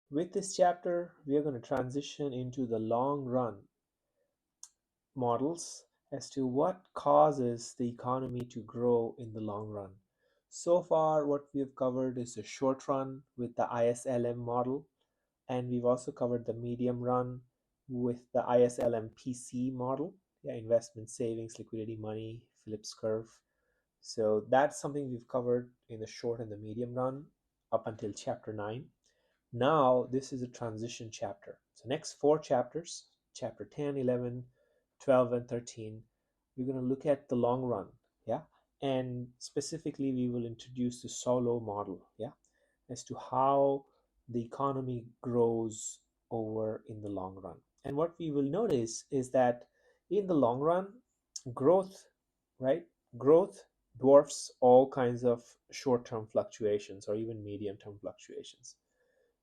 With this chapter, we are going to transition into the long run models as to what causes the economy to grow in the long run. So far, what we have covered is the short run with the ISLM model, and we've also covered the medium run with the ISLM PC model, yeah, investment, savings, liquidity, money, Phillips curve. So that's something we've covered in the short and the medium run up until chapter 9. Now, this is a transition chapter. So, next four chapters, chapter 10, 11, 12, and 13, we're going to look at the long run. Yeah. And specifically, we will introduce the solo model. Yeah. As to how the economy grows over in the long run. And what we will notice is that in the long run, growth, right? Growth dwarfs all kinds of short term fluctuations or even medium term fluctuations.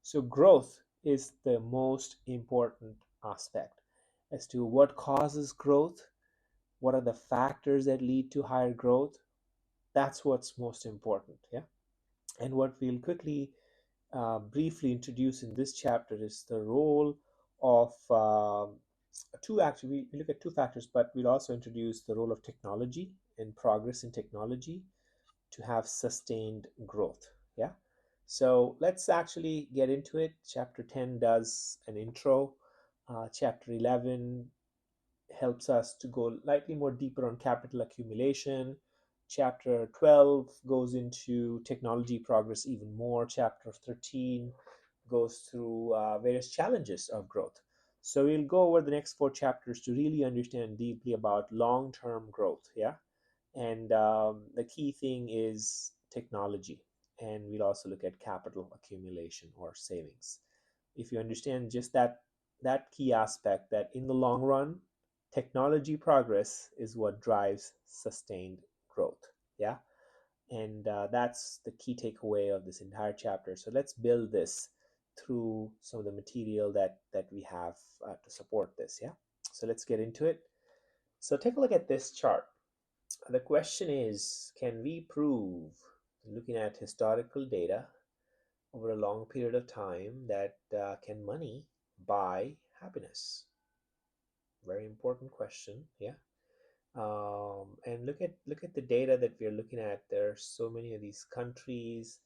So growth is the most important aspect as to what causes growth, what are the factors that lead to higher growth. That's what's most important. Yeah. And what we'll quickly briefly introduce in this chapter is the role of two, actually, we look at two factors, but we'll also introduce the role of technology and progress in technology to have sustained growth. Yeah. So let's actually get into it. Chapter 10 does an intro. Chapter 11 helps us to go slightly more deeper on capital accumulation. Chapter 12 goes into technology progress even more. Chapter 13 goes through various challenges of growth. So we'll go over the next four chapters to really understand deeply about long-term growth. Yeah. And the key thing is technology. And we'll also look at capital accumulation or savings. If you understand just that key aspect, that in the long run, technology progress is what drives sustained growth. Yeah. And that's the key takeaway of this entire chapter. So let's build this through some of the material that we have to support this. Yeah. So let's get into it. So take a look at this chart. The question is, can we prove, looking at historical data over a long period of time, that can money buy happiness? Very important question. Yeah. And look at the data that we're looking at. There are so many of these countries,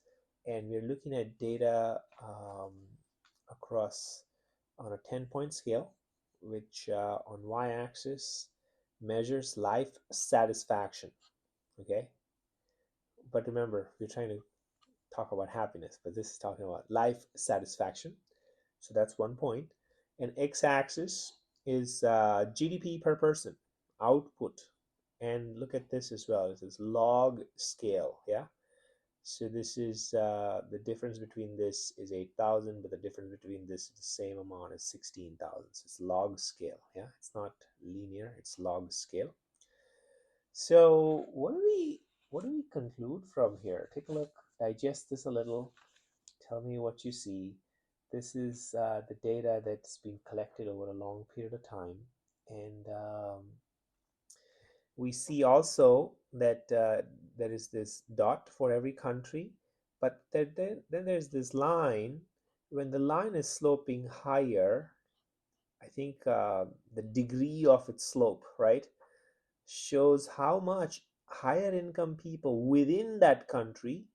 and we're looking at data across on a 10-point scale, which on y-axis measures life satisfaction. Okay, but remember, we're trying to talk about happiness, but this is talking about life satisfaction. So that's 1 point. And x-axis is GDP per person, output. And look at this as well. This is log scale. Yeah. So this is the difference between this is 8,000, but the difference between this is the same amount as 16,000. So it's log scale. Yeah. It's not linear. It's log scale. So what do we conclude from here? Take a look, digest this a little, tell me what you see. This is the data that's been collected over a long period of time, and we see also that there is this dot for every country, but then there's this line. When the line is sloping higher, I think the degree of its slope, right, shows how much higher income people within that country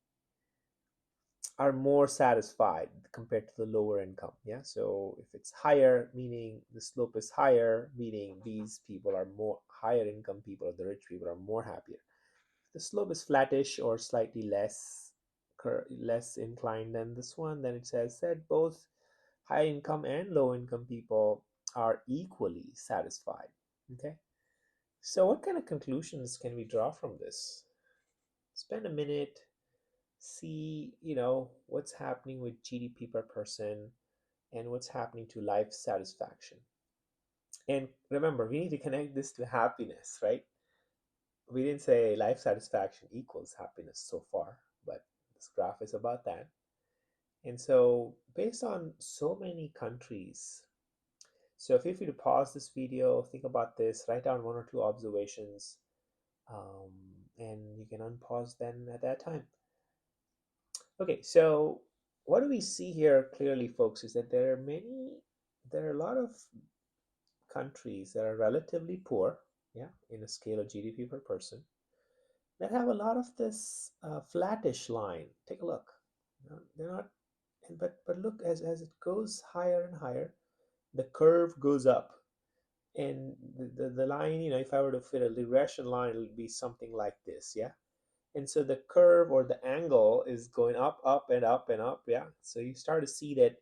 are more satisfied compared to the lower income. Yeah. So if it's higher, meaning the slope is higher, meaning these people are more higher income people, or the rich people are more happier. If the slope is flattish or slightly less inclined than this one, then it says that both high income and low income people are equally satisfied. Okay. So what kind of conclusions can we draw from this? Spend a minute, see, what's happening with GDP per person and what's happening to life satisfaction. And remember, we need to connect this to happiness, right? We didn't say life satisfaction equals happiness so far, but this graph is about that. And so, based on so many countries, so feel free to pause this video, think about this, write down one or two observations, and you can unpause then at that time. Okay, so what do we see here clearly, folks, is that there are a lot of countries that are relatively poor, yeah, in a scale of GDP per person, that have a lot of this flattish line. Take a look. They're not, but look, as it goes higher and higher, the curve goes up, and the line, if I were to fit a regression line, it would be something like this, yeah. And so the curve or the angle is going up, up, and up, and up, yeah. So you start to see that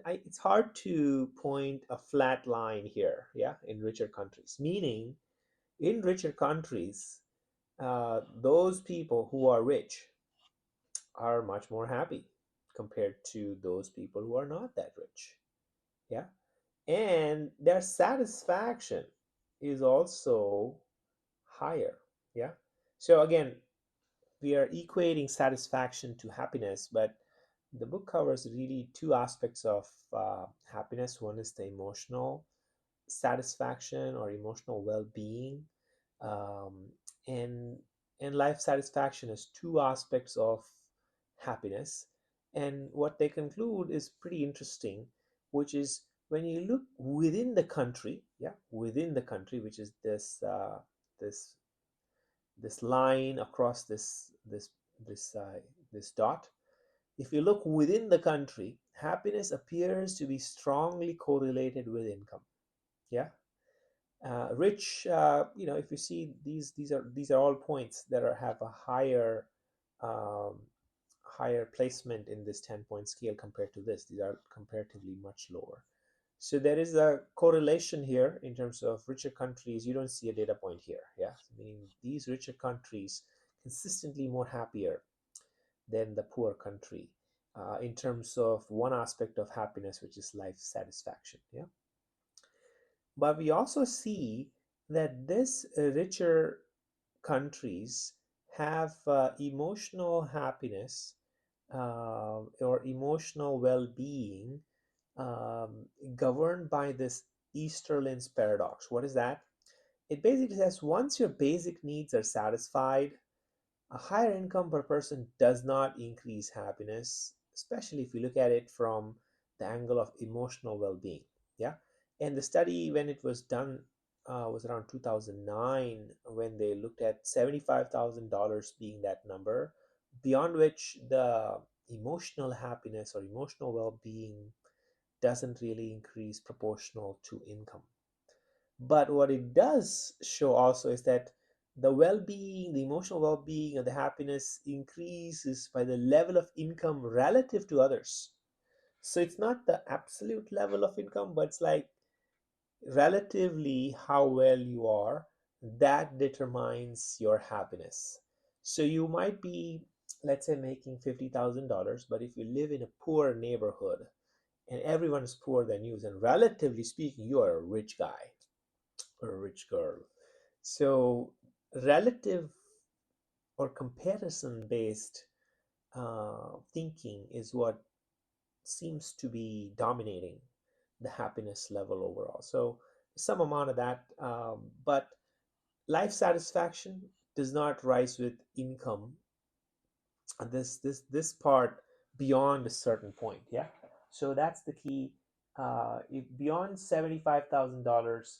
it's hard to point a flat line here, yeah, in richer countries. Meaning, in richer countries, those people who are rich are much more happy compared to those people who are not that rich, yeah. And their satisfaction is also higher, yeah. So again, we are equating satisfaction to happiness, but the book covers really two aspects of happiness. One is the emotional satisfaction or emotional well-being, um, and life satisfaction is two aspects of happiness. And what they conclude is pretty interesting, which is when you look within the country, yeah, within the country, which is this this line across this this dot. If you look within the country, happiness appears to be strongly correlated with income. Yeah, rich. If you see these are all points that have a um, higher placement in this 10-point scale compared to this. These are comparatively much lower. So there is a correlation here in terms of richer countries. You don't see a data point here, yeah, meaning these richer countries consistently more happier than the poor country in terms of one aspect of happiness, which is life satisfaction, yeah. But we also see that this richer countries have emotional happiness or emotional well-being um, governed by this Easterlin's paradox. What is that? It basically says once your basic needs are satisfied, a higher income per person does not increase happiness, especially if you look at it from the angle of emotional well-being. Yeah, and the study, when it was done, was around 2009, when they looked at $75,000 being that number, beyond which the emotional happiness or emotional well-being doesn't really increase proportional to income. But what it does show also is that the well-being, the emotional well-being, and the happiness increases by the level of income relative to others. So it's not the absolute level of income, but it's like relatively how well you are, that determines your happiness. So you might be, let's say, making $50,000, but if you live in a poor neighborhood and everyone is poorer than you, then relatively speaking, you are a rich guy or a rich girl. So, relative or comparison based thinking is what seems to be dominating the happiness level overall. So, some amount of that, but life satisfaction does not rise with income. This part beyond a certain point, yeah. So that's the key. If beyond $75,000,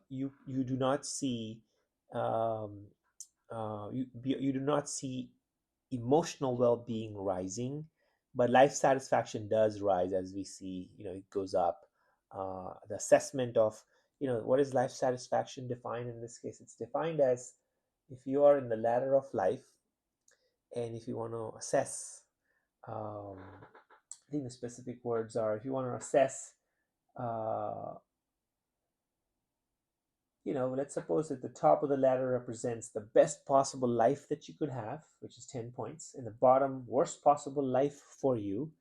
you do not see um, you do not see emotional well-being rising, but life satisfaction does rise, as we see. It goes up. The assessment of what is life satisfaction defined in this case? It's defined as if you are in the ladder of life, and if you want to assess, I think the specific words are, if you want to assess, uh, let's suppose that the top of the ladder represents the best possible life that you could have, which is 10 points, and the bottom, worst possible life for you.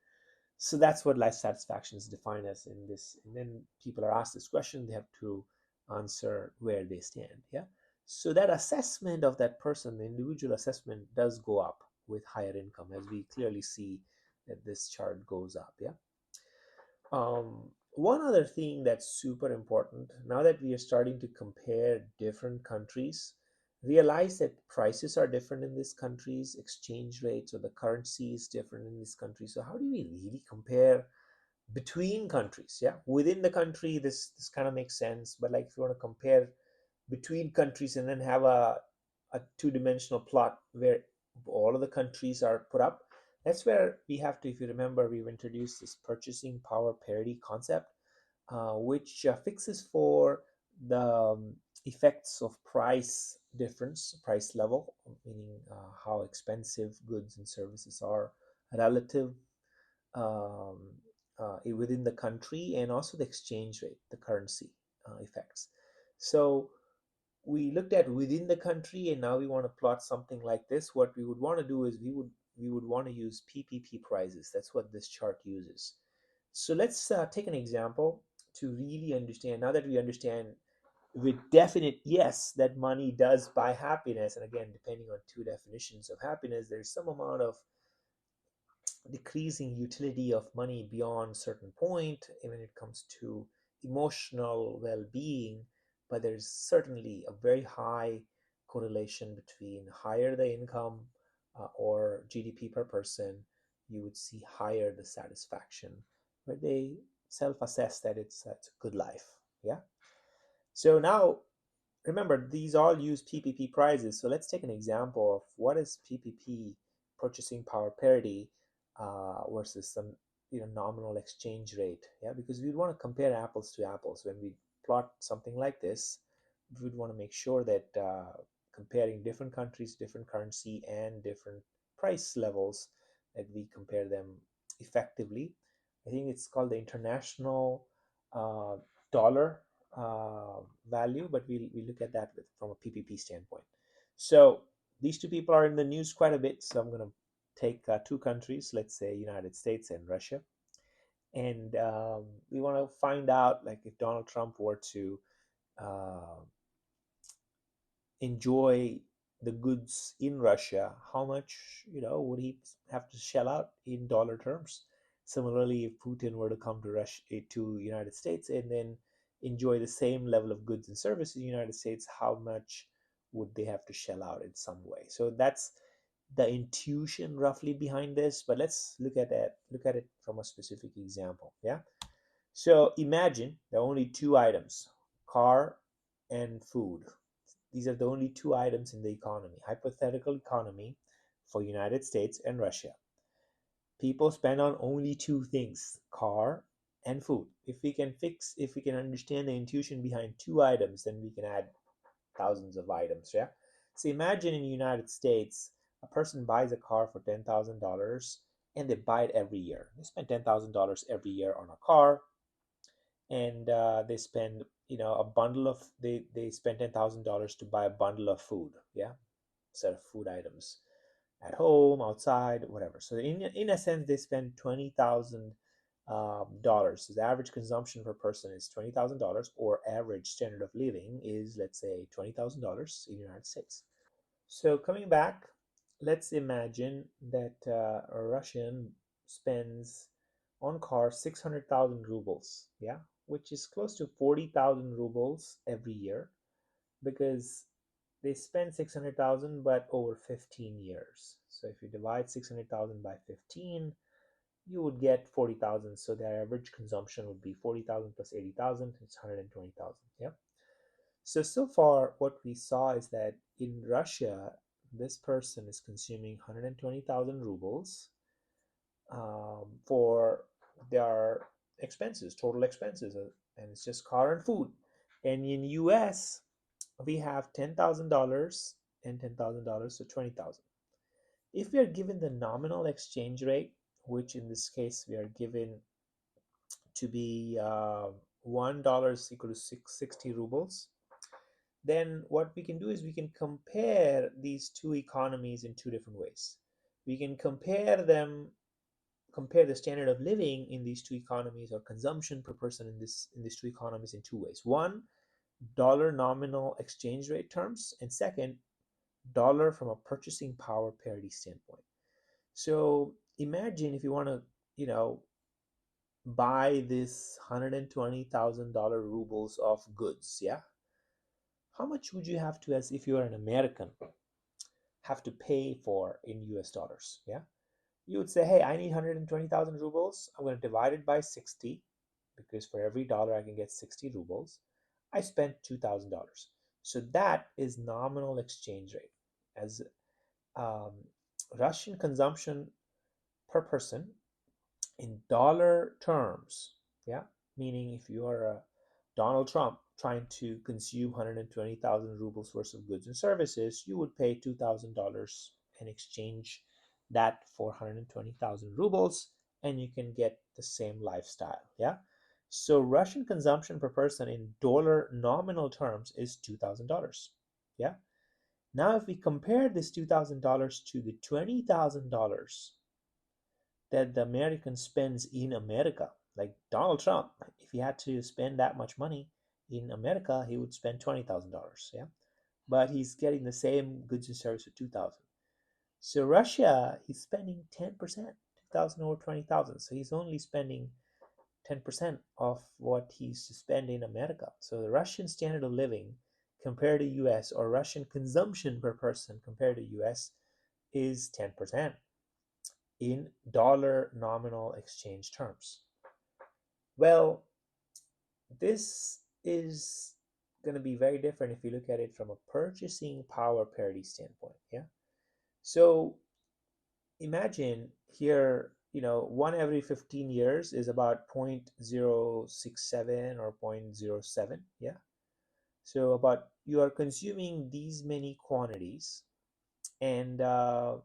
So that's what life satisfaction is defined as in this. And then people are asked this question, they have to answer where they stand. Yeah. So that assessment of that person, the individual assessment, does go up with higher income, as we clearly see that this chart goes up. Yeah. One other thing that's super important now that we are starting to compare different countries, realize that prices are different in these countries, exchange rates or the currency is different in this country. So how do we really compare between countries? Yeah, within the country, this kind of makes sense, but like if you want to compare between countries and then have a two-dimensional plot where all of the countries are put up, that's where we have to, if you remember, we've introduced this purchasing power parity concept, which fixes for the effects of price difference, price level, meaning how expensive goods and services are relative um, within the country, and also the exchange rate, the currency effects. So we looked at within the country, and now we want to plot something like this. What we would want to do is we would want to use PPP prices. That's what this chart uses. So let's take an example to really understand. Now that we understand with definite yes that money does buy happiness, and again, depending on two definitions of happiness, there's some amount of decreasing utility of money beyond certain point when it comes to emotional well-being, but there's certainly a very high correlation between higher the income or GDP per person, you would see higher the satisfaction, where they self-assess that it's a good life. Yeah. So now remember, these all use PPP prices. So let's take an example of what is PPP, purchasing power parity, versus some nominal exchange rate. Yeah, because we'd want to compare apples to apples when we plot something like this. We'd want to make sure that comparing different countries, different currency, and different price levels, that we compare them effectively. I think it's called the international uh, dollar uh, value, but we look at that from a PPP standpoint. So these two people are in the news quite a bit. So I'm going to take two countries, let's say United States and Russia, and we want to find out, like, if Donald Trump were to uh, enjoy the goods in Russia, how much would he have to shell out in dollar terms? Similarly, if Putin were to come to Russia, to United States, and then enjoy the same level of goods and services in the United States, how much would they have to shell out in some way? So that's the intuition roughly behind this. But let's look at it from a specific example. Yeah. So imagine the only two items, car and food. These are the only two items in the economy, hypothetical economy for United States and Russia. People spend on only two things, car and food. If we can understand the intuition behind two items, then we can add thousands of items. Yeah. So imagine in the United States, a person buys a car for $10,000 and they buy it every year. They spend $10,000 every year on a car, and they spend a bundle of they spend $10,000 to buy a bundle of food. Yeah, set of food items at home, outside, whatever. So in a sense, they spend $20,000. So the average consumption per person is $20,000, or average standard of living is, let's say, $20,000 in the United States. So coming back, let's imagine that a Russian spends on cars 600,000 rubles, yeah, which is close to 40,000 rubles every year, because they spend 600,000 but over 15 years. So if you divide 600,000 by 15, you would get 40,000. So their average consumption would be 40,000 plus 80,000, it's 120,000. Yeah. So far, what we saw is that in Russia, this person is consuming 120,000 rubles for their expenses, total expenses, and it's just car and food. And in US, we have $10,000 and $10,000, so 20,000. If we are given the nominal exchange rate, which in this case we are given to be $1 is equal to 660 rubles, then what we can do is we can compare these two economies in two different ways. We can compare the standard of living in these two economies, or consumption per person in these two economies, in two ways. One, dollar nominal exchange rate terms, and second, dollar from a purchasing power parity standpoint. So imagine if you want to, buy this $120,000 rubles of goods, yeah, how much would you have to, as if you're an American, have to pay for in US dollars? Yeah. You would say, hey, I need 120,000 rubles. I'm going to divide it by 60 because for every dollar I can get 60 rubles. I spent $2,000. So that is nominal exchange rate. As um, Russian consumption per person in dollar terms, yeah, meaning if you are a Donald Trump trying to consume 120,000 rubles worth of goods and services, you would pay $2,000 and exchange that for 120,000 rubles, and you can get the same lifestyle. Yeah. So Russian consumption per person in dollar nominal terms is $2,000. Yeah. Now, if we compare this $2,000 to the $20,000 that the American spends in America. Like Donald Trump, if he had to spend that much money in America, he would spend $20,000. Yeah, but he's getting the same goods and services for 2,000. So Russia, he's spending 10%, 2,000 over 20,000. So he's only spending 10% of what he used to spend in America. So the Russian standard of living compared to US, or Russian consumption per person compared to US, is 10% in dollar nominal exchange terms. Well, this is going to be very different if you look at it from a purchasing power parity standpoint. Yeah. So imagine here, 1 every 15 years is about 0.067 or 0.07. Yeah. So about you are consuming these many quantities and of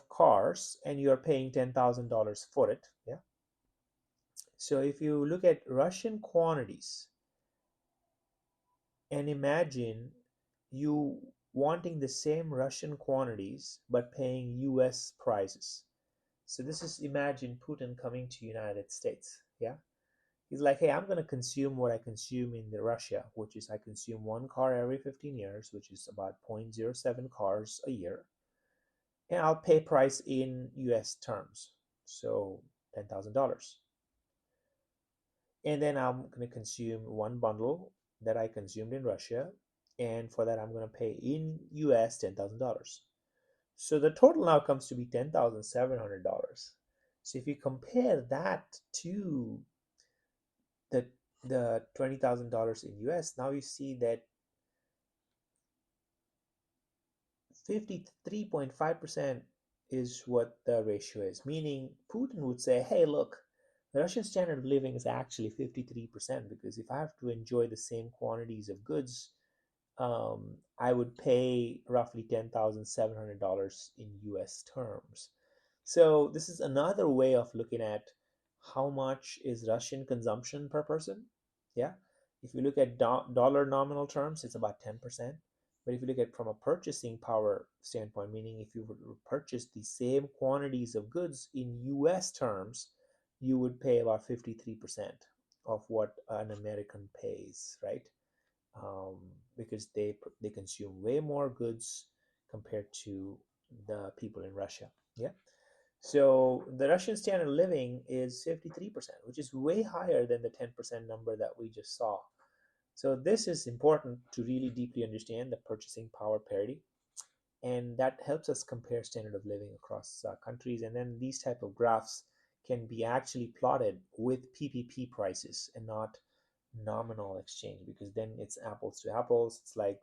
cars, and you are paying $10,000 for it. Yeah. So if you look at Russian quantities and imagine you wanting the same Russian quantities but paying US prices. So this is, imagine Putin coming to United States. Yeah. He's like, hey, I'm going to consume what I consume in the Russia, which is I consume one car every 15 years, which is about zero point zero 0.07 cars a year. And I'll pay price in US terms. So $10,000. And then I'm going to consume one bundle that I consumed in Russia, and for that I'm going to pay in US $10,000. So the total now comes to be $10,700. So if you compare that to the $20,000 in US, now you see that 53.5% is what the ratio is, meaning Putin would say, hey, look, the Russian standard of living is actually 53% because if I have to enjoy the same quantities of goods, I would pay roughly $10,700 in US terms. So this is another way of looking at how much is Russian consumption per person. Yeah. If you look at dollar nominal terms, it's about 10%. But if you look at from a purchasing power standpoint, meaning if you were to purchase the same quantities of goods in US terms, you would pay about 53% of what an American pays, right? um, because they consume way more goods compared to the people in Russia. Yeah. So the Russian standard of living is 53%, which is way higher than the 10% number that we just saw. So this is important to really deeply understand the purchasing power parity, and that helps us compare standard of living across countries. And then these type of graphs can be actually plotted with PPP prices and not nominal exchange, because then it's apples to apples. It's like,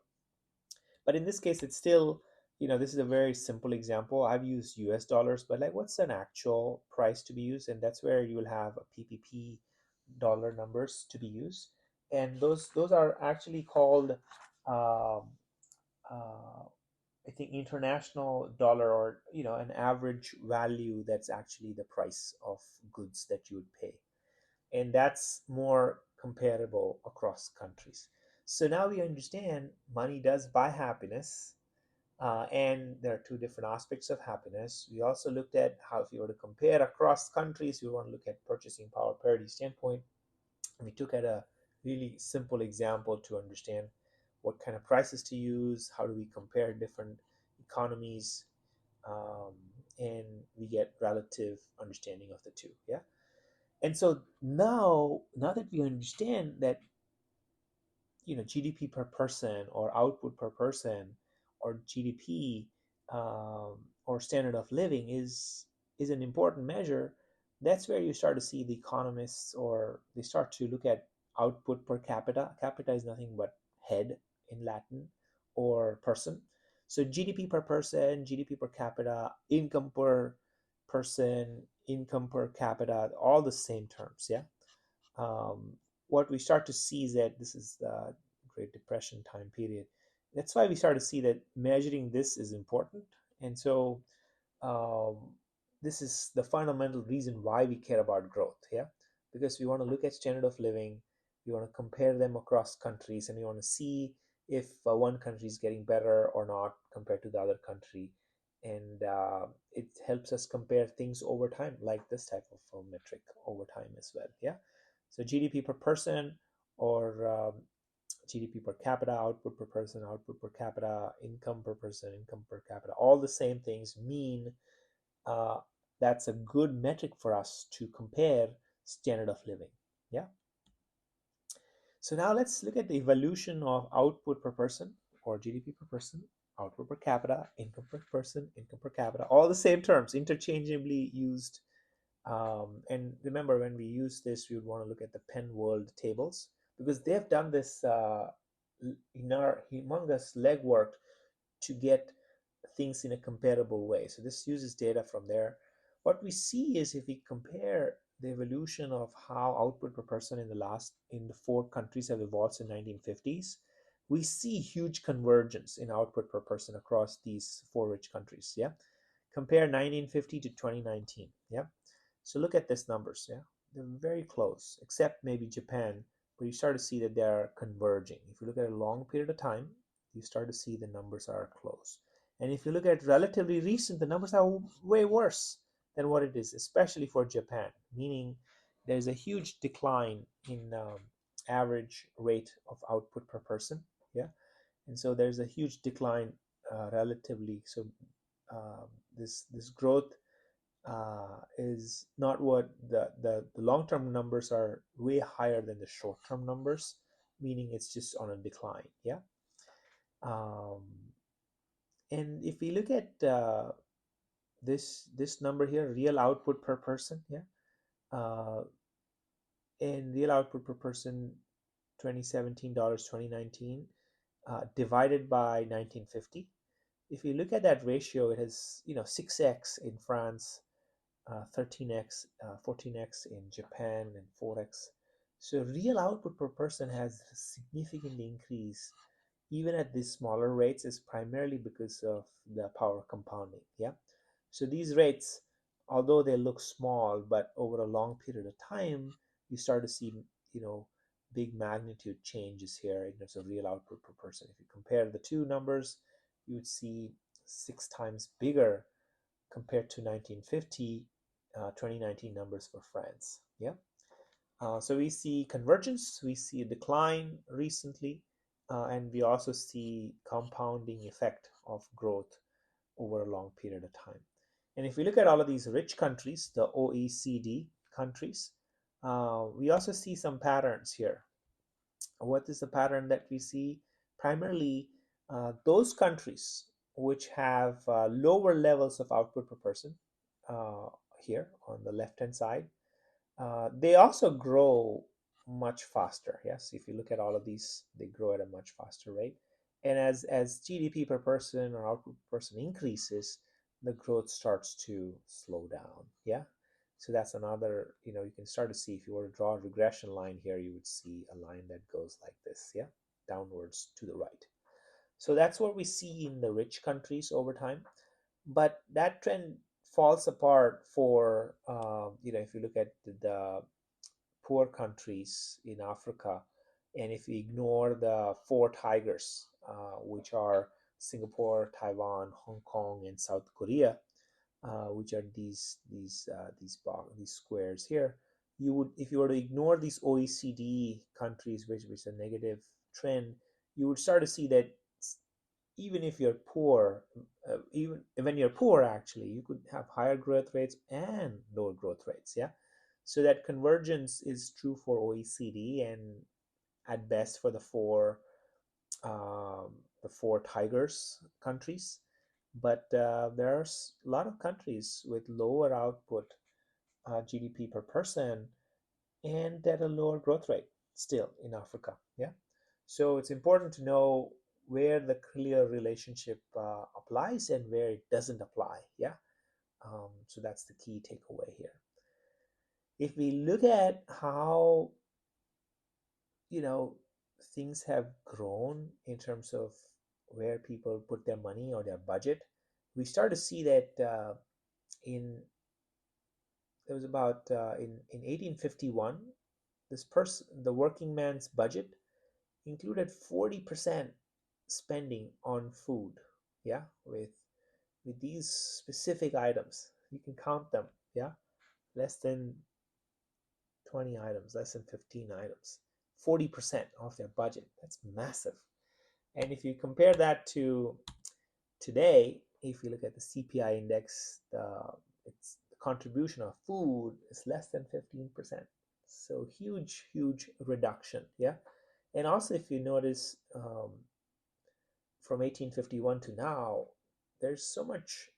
but in this case, it's still, this is a very simple example. I've used US dollars, but like, what's an actual price to be used? And that's where you will have a PPP dollar numbers to be used. And those are actually called, um, uh, I think, international dollar, or an average value that's actually the price of goods that you would pay, and that's more comparable across countries. So now we understand money does buy happiness, and there are two different aspects of happiness. We also looked at how, if you were to compare across countries, we want to look at purchasing power parity standpoint. And we took at a really simple example to understand what kind of prices to use, how do we compare different economies, um, and we get relative understanding of the two. Yeah. And so now that we understand that GDP per person or output per person or GDP, or standard of living is an important measure. That's where you start to see the economists, or they start to look at output per capita. Capita is nothing but head in Latin, or person. So GDP per person, GDP per capita, income per person, income per capita, all the same terms. Yeah. um, what we start to see is that this is the Great Depression time period. That's why we start to see that measuring this is important. And so um, this is the fundamental reason why we care about growth. Yeah, because we want to look at standard of living, we want to compare them across countries, and we want to see if one country is getting better or not compared to the other country. And it helps us compare things over time, like this type of metric over time as well. Yeah. So GDP per person, or GDP per capita, output per person, output per capita, income per person, income per capita, all the same things mean uh, that's a good metric for us to compare standard of living. Yeah. So now let's look at the evolution of output per person, or GDP per person, output per capita, income per person, income per capita, all the same terms, interchangeably used. And remember, when we use this, we would want to look at the Penn World tables, because they've done this in our humongous legwork to get things in a comparable way. So this uses data from there. What we see is, if we compare the evolution of how output per person in the four countries have evolved since 1950s, we see huge convergence in output per person across these four rich countries. Yeah. Compare 1950 to 2019. Yeah. So look at these numbers. Yeah. They're very close, except maybe Japan, where you start to see that they are converging. If you look at a long period of time, you start to see the numbers are close. And if you look at relatively recent, the numbers are way worse than what it is, especially for Japan, meaning there's a huge decline in average rate of output per person. Yeah. And so there's a huge decline relatively. So uh, this growth is not what the long-term numbers are way higher than the short-term numbers, meaning it's just on a decline. Yeah. Um, and if we look at this number here, real output per person. Yeah. uh, and real output per person, $2017, 2019, divided by 1950. If you look at that ratio, it has 6x in France, 13x, 14x in Japan, and 4x. So real output per person has significantly increased even at these smaller rates, is primarily because of the power compounding. Yeah. So these rates, although they look small, but over a long period of time, you start to see, you know, big magnitude changes here in terms of real output per person. If you compare the two numbers, you would see 6 times bigger compared to 1950, 2019 numbers for France. Yeah. So we see convergence, we see a decline recently, and we also see compounding effect of growth over a long period of time. And if we look at all of these rich countries, the OECD countries, we also see some patterns here. What is the pattern that we see? Primarily, those countries which have lower levels of output per person, uh, here on the left hand side, they also grow much faster. Yes, if you look at all of these, they grow at a much faster rate. And as GDP per person or output per person increases, the growth starts to slow down. Yeah. So that's another, you can start to see, if you were to draw a regression line here, you would see a line that goes like this. Yeah. Downwards to the right. So that's what we see in the rich countries over time. But that trend falls apart for, if you look at the poor countries in Africa, and if we ignore the four tigers, which are Singapore, Taiwan, Hong Kong, and South Korea, which are these squares here, you would, if you were to ignore these OECD countries, which are negative trend, you would start to see that even if you're poor, even when you're poor, actually, you could have higher growth rates and lower growth rates. Yeah. So that convergence is true for OECD, and at best for um, the four tigers countries, but there's a lot of countries with lower output GDP per person and at a lower growth rate still in Africa. Yeah. So it's important to know where the clear relationship applies and where it doesn't apply. Yeah. So that's the key takeaway here. If we look at how, you know, things have grown in terms of where people put their money or their budget, we start to see that in it was about in 1851, this person, the working man's budget included 40% spending on food. Yeah, with these specific items, you can count them. Yeah, less than 20 items, less than 15 items, 40% of their budget. That's massive. And if you compare that to today, if you look at the CPI index, the contribution of food is less than 15%. So huge, huge reduction. Yeah. And also, if you notice, from 1851 to now, there's so much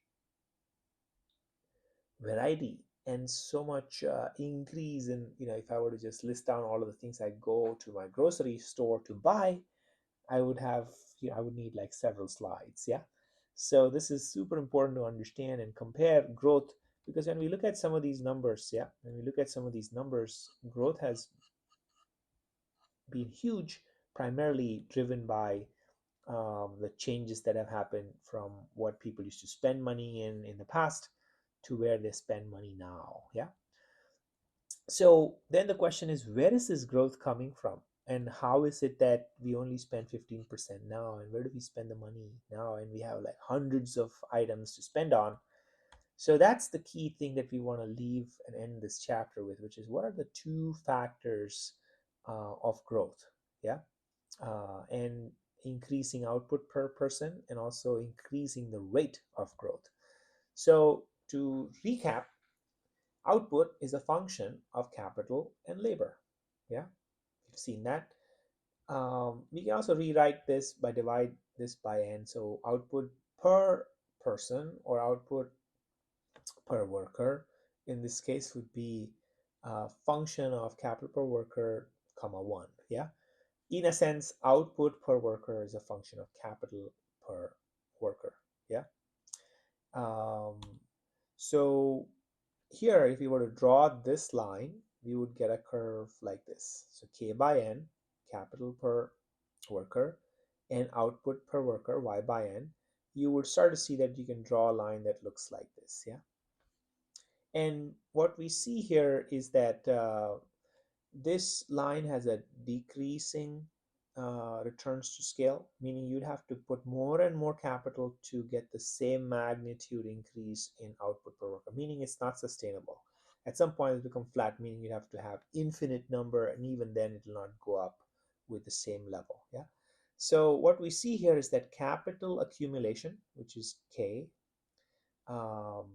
variety and so much increase in, if I were to just list down all of the things I go to my grocery store to buy, I would have, I would need like several slides. Yeah. So this is super important to understand and compare growth, because when we look at some of these numbers, yeah, when we look at some of these numbers, growth has been huge, primarily driven by the changes that have happened from what people used to spend money in the past to where they spend money now. Yeah. So then the question is, where is this growth coming from? And how is it that we only spend 15% now? And where do we spend the money now? And we have like hundreds of items to spend on. So that's the key thing that we want to leave and end this chapter with, which is what are the two factors of growth? Yeah. And increasing output per person and also increasing the rate of growth. So to recap, output is a function of capital and labor. Yeah, you've seen that. We can also rewrite this by divide this by n. So output per person or output per worker in this case would be a function of capital per worker comma 1. Yeah. In a sense, output per worker is a function of capital per worker. Yeah. Um, so here, if we were to draw this line, we would get a curve like this. So K by N, capital per worker, and output per worker, Y by N. You would start to see that you can draw a line that looks like this. Yeah. And what we see here is that this line has a decreasing returns to scale, meaning you'd have to put more and more capital to get the same magnitude increase in output per worker, meaning it's not sustainable. At some point, it becomes flat, meaning you have to have infinite number, and even then, it will not go up with the same level. Yeah. So what we see here is that capital accumulation, which is K, um,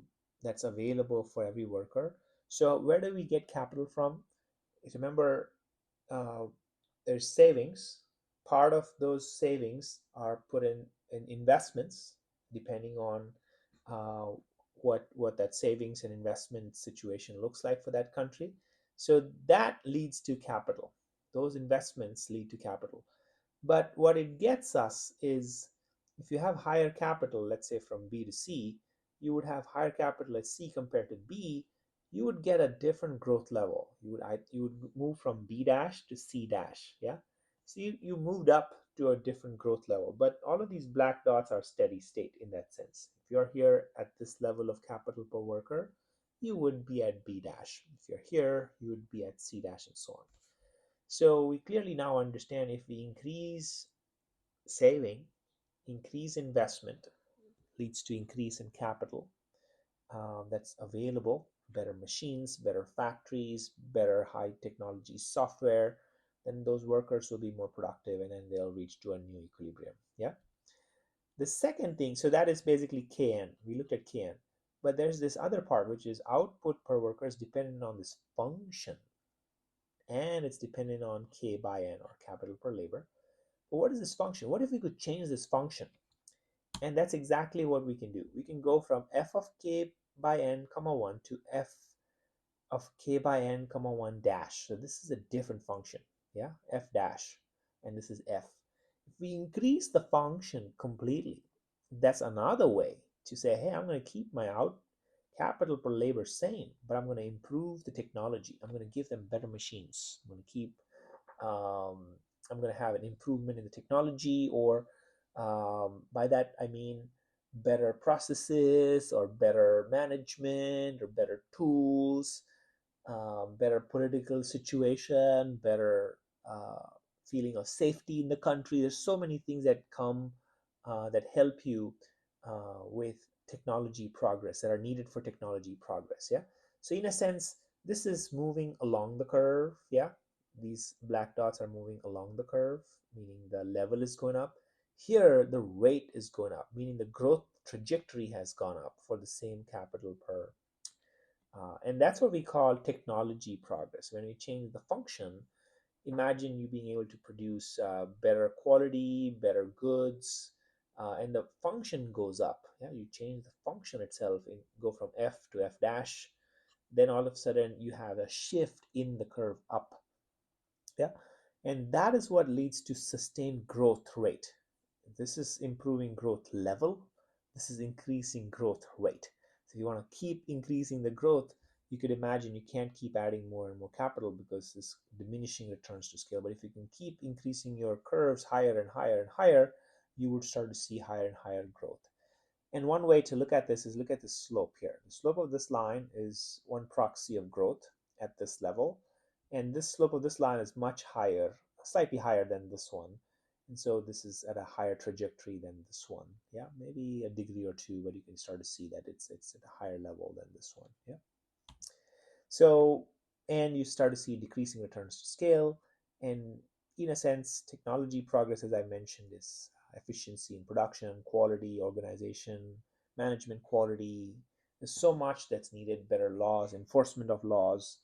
that's available for every worker. So where do we get capital from? Remember, uh, there's savings. Part of those savings are put in investments, depending on uh, what that savings and investment situation looks like for that country. So that leads to capital. Those investments lead to capital. But what it gets us is, if you have higher capital, let's say from B to C, you would have higher capital at C compared to B, you would get a different growth level. You would move from B dash to C dash. Yeah. So you moved up to a different growth level. But all of these black dots are steady state in that sense. If you're here at this level of capital per worker, you would be at B dash. If you're here, you would be at C dash and so on. So we clearly now understand, if we increase saving, increase investment leads to increase in capital that's available, better machines, better factories, better high technology software, then those workers will be more productive, and then they'll reach to a new equilibrium. Yeah. The second thing, so that is basically Kn. We looked at Kn. But there's this other part, which is output per worker is dependent on this function. and it's dependent on K by N, or capital per labor. But what is this function? What if we could change this function? And that's exactly what we can do. We can go from f of K by N comma 1 to f of K by N comma 1 dash. So this is a different function, yeah, f dash, and this is f. If we increase the function completely, that's another way to say, hey, I'm going to keep my out capital per labor same, but I'm going to improve the technology. I'm going to give them better machines. I'm going to keep um, I'm going to have an improvement in the technology, or by that I mean better processes, or better management, or better tools, better political situation, better feeling of safety in the country. There's so many things that come that help you with technology progress, that are needed for technology progress. Yeah. So in a sense, this is moving along the curve. Yeah. These black dots are moving along the curve, meaning the level is going up. Here, the rate is going up, meaning the growth trajectory has gone up for the same capital per and that's what we call technology progress. When we change the function, imagine you being able to produce better quality, better goods, and the function goes up. Yeah, you change the function itself and go from f to f dash. Then all of a sudden you have a shift in the curve up. Yeah, and that is what leads to sustained growth rate. This is improving growth level. This is increasing growth rate. So if you want to keep increasing the growth, you could imagine you can't keep adding more and more capital because this diminishing returns to scale. But if you can keep increasing your curves higher and higher and higher, you would start to see higher and higher growth. And one way to look at this is look at the slope here. The slope of this line is one proxy of growth at this level. And this slope of this line is much higher, slightly higher than this one. And so this is at a higher trajectory than this one. Yeah, maybe a degree or two, but you can start to see that it's at a higher level than this one. Yeah. So, and you start to see decreasing returns to scale. And in a sense, technology progress, as I mentioned, is efficiency in production, quality, organization, management quality. There's so much that's needed, better laws, enforcement of laws,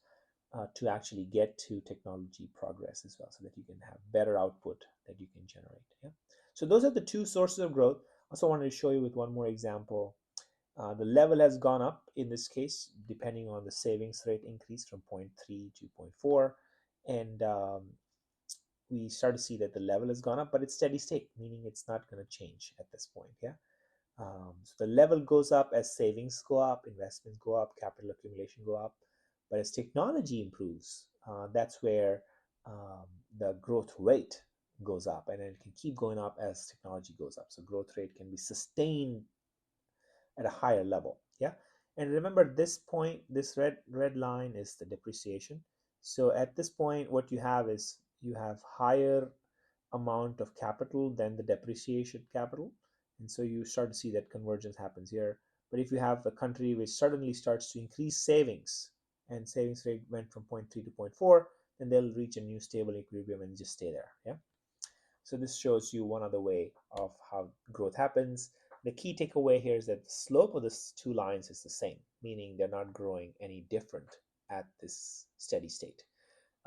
to actually get to technology progress as well, so that you can have better output that you can generate. Yeah. So those are the two sources of growth. Also wanted to show you with one more example. The level has gone up in this case, depending on the savings rate increase from 0.3 to 0.4. And we start to see that the level has gone up, but it's steady state, meaning it's not going to change at this point. Yeah. So the level goes up as savings go up, investments go up, capital accumulation go up. But as technology improves, that's where the growth rate goes up, and it can keep going up as technology goes up. So growth rate can be sustained at a higher level. Yeah. And remember, this point, this red line is the depreciation. So at this point, what you have is you have higher amount of capital than the depreciation capital. And so you start to see that convergence happens here. But if you have a country which suddenly starts to increase savings, and savings rate went from 0.3 to 0.4, then they'll reach a new stable equilibrium and just stay there. Yeah. So this shows you one other way of how growth happens. The key takeaway here is that the slope of these two lines is the same, meaning they're not growing any different at this steady state.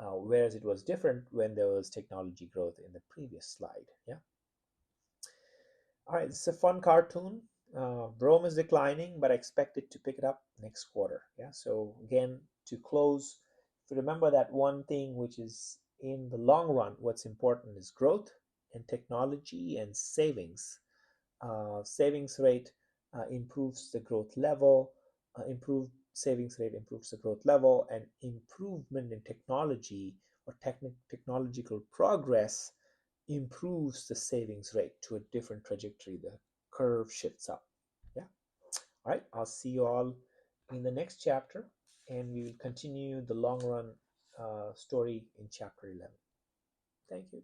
Whereas it was different when there was technology growth in the previous slide. Yeah. All right, it's a fun cartoon. Rome is declining, but I expect it to pick it up next quarter. Yeah. So again, to close, if you remember that one thing, which is in the long run, what's important is growth and technology and savings. Savings rate improves the growth level. Improved savings rate improves the growth level, and improvement in technology or technological progress improves the savings rate to a different trajectory. The curve shifts up. Yeah. All right. I'll see you all in the next chapter, and we will continue the long run story in chapter 11. Thank you.